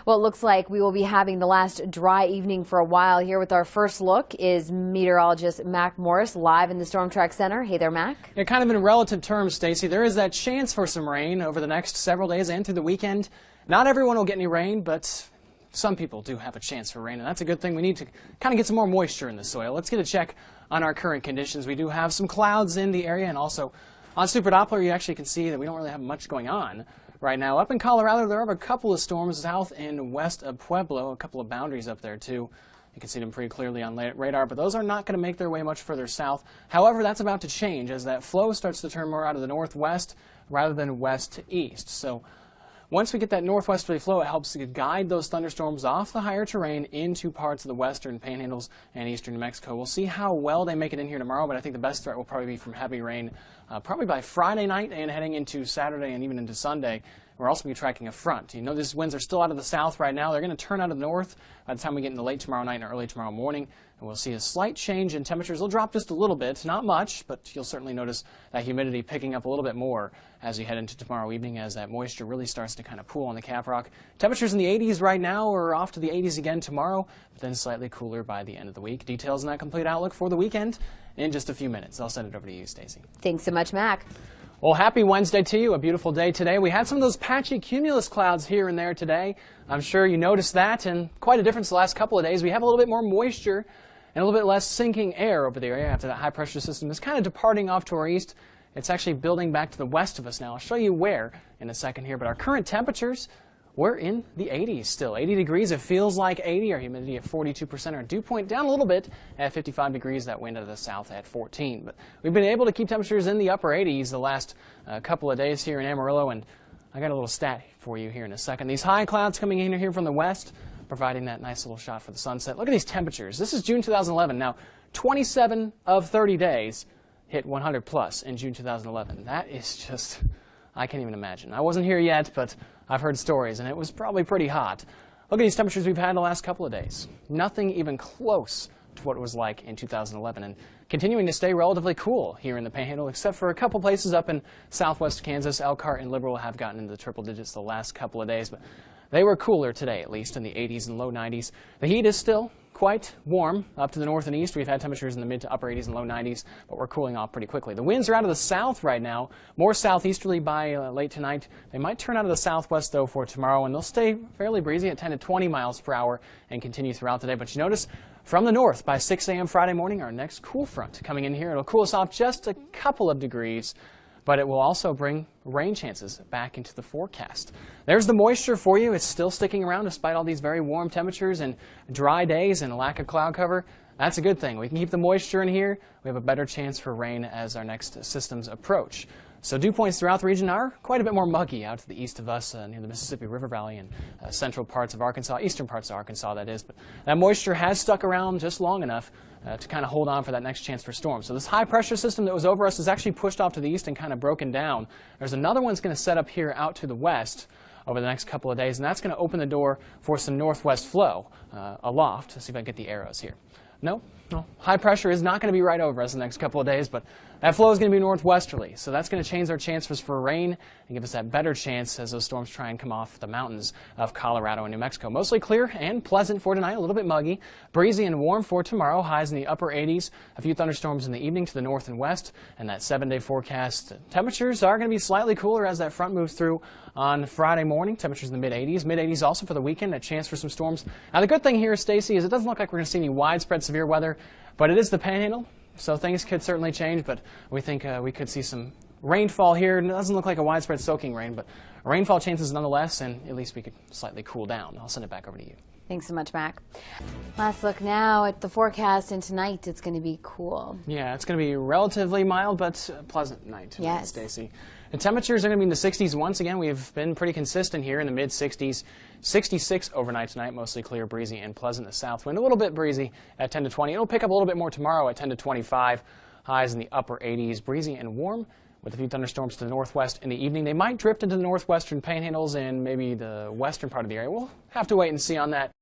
Well, it looks like we will be having the last dry evening for a while here. With our first look is meteorologist Mack Morris live in the Storm Track Center. Hey there, Mack. Yeah, kind of in relative terms, Stacy, there is that chance for some rain over the next several days and through the weekend. Not everyone will get any rain, but some people do have a chance for rain, and that's a good thing. We need to kind of get some more moisture in the soil. Let's get a check on our current conditions. We do have some clouds in the area, and also on Super Doppler, you actually can see that we don't really have much going on right now. Up in Colorado, there are a couple of storms south and west of Pueblo, a couple of boundaries up there too. You can see them pretty clearly on radar, but those are not going to make their way much further south. However, that's about to change as that flow starts to turn more out of the northwest rather than west to east. So once we get that northwesterly flow, it helps to guide those thunderstorms off the higher terrain into parts of the western panhandles and eastern New Mexico. We'll see how well they make it in here tomorrow, but I think the best threat will probably be from heavy rain probably by Friday night and heading into Saturday and even into Sunday. We're also going to be tracking a front. You know, these winds are still out of the south right now. They're going to turn out of the north by the time we get into late tomorrow night and early tomorrow morning. And we'll see a slight change in temperatures. They'll drop just a little bit, not much, but you'll certainly notice that humidity picking up a little bit more as you head into tomorrow evening as that moisture really starts to kind of pool on the caprock. Temperatures in the 80s right now are off to the 80s again tomorrow, but then slightly cooler by the end of the week. Details on that complete outlook for the weekend in just a few minutes. I'll send it over to you, Stacy. Thanks so much, Mack. Well, happy Wednesday to you. A beautiful day today. We had some of those patchy cumulus clouds here and there today. I'm sure you noticed that, and quite a difference the last couple of days. We have a little bit more moisture and a little bit less sinking air over the area after that high pressure system is kind of departing off to our east. It's actually building back to the west of us now. I'll show you where in a second here, but our current temperatures, we're in the 80s still. 80 degrees, it feels like 80. Our humidity at 42%. Our dew point down a little bit at 55 degrees. That wind out of the south at 14. But we've been able to keep temperatures in the upper 80s the last couple of days here in Amarillo. And I got a little stat for you here in a second. These high clouds coming in here from the west, providing that nice little shot for the sunset. Look at these temperatures. This is June 2011. Now, 27 of 30 days hit 100 plus in June 2011. That is just, I can't even imagine. I wasn't here yet, but I've heard stories, and it was probably pretty hot. Look at these temperatures we've had the last couple of days. Nothing even close to what it was like in 2011, and continuing to stay relatively cool here in the Panhandle, except for a couple places up in southwest Kansas. Elkhart and Liberal have gotten into the triple digits the last couple of days, but they were cooler today, at least in the 80s and low 90s. The heat is still quite warm up to the north and east. We've had temperatures in the mid to upper 80s and low 90s, but we're cooling off pretty quickly. The winds are out of the south right now, more southeasterly by late tonight. They might turn out of the southwest, though, for tomorrow, and they'll stay fairly breezy at 10 to 20 miles per hour and continue throughout the day. But you notice from the north by 6 a.m. Friday morning, our next cool front coming in here. It'll cool us off just a couple of degrees, but it will also bring rain chances back into the forecast. There's the moisture for you. It's still sticking around despite all these very warm temperatures and dry days and a lack of cloud cover. That's a good thing. We can keep the moisture in here. We have a better chance for rain as our next systems approach. So dew points throughout the region are quite a bit more muggy out to the east of us near the Mississippi River Valley and central parts of Arkansas, eastern parts of Arkansas, that is. But that moisture has stuck around just long enough to kind of hold on for that next chance for storms. So this high pressure system that was over us is actually pushed off to the east and kind of broken down. There's another one that's going to set up here out to the west over the next couple of days, and that's going to open the door for some northwest flow aloft. Let's see if I can get the arrows here. No, high pressure is not going to be right over us the next couple of days, but that flow is going to be northwesterly. So that's going to change our chances for rain and give us that better chance as those storms try and come off the mountains of Colorado and New Mexico. Mostly clear and pleasant for tonight, a little bit muggy. Breezy and warm for tomorrow, highs in the upper 80s. A few thunderstorms in the evening to the north and west. And that 7-day forecast, temperatures are going to be slightly cooler as that front moves through on Friday morning. Temperatures in the mid-80s. Mid-80s also for the weekend, a chance for some storms. Now the good thing here, Stacy, is it doesn't look like we're going to see any widespread severe weather, but it is the Panhandle. So things could certainly change, but we think we could see some rainfall here. It doesn't look like a widespread soaking rain, but rainfall chances nonetheless, and at least we could slightly cool down. I'll send it back over to you. Thanks so much, Mack. Last look now at the forecast, and tonight it's going to be cool. Yeah, it's going to be relatively mild, but pleasant night tonight, yes. Stacy. The temperatures are going to be in the 60s once again. We've been pretty consistent here in the mid-60s. 66 overnight tonight, mostly clear, breezy, and pleasant. The south wind a little bit breezy at 10 to 20. It'll pick up a little bit more tomorrow at 10 to 25. Highs in the upper 80s, breezy and warm, with a few thunderstorms to the northwest in the evening. They might drift into the northwestern panhandles and maybe the western part of the area. We'll have to wait and see on that.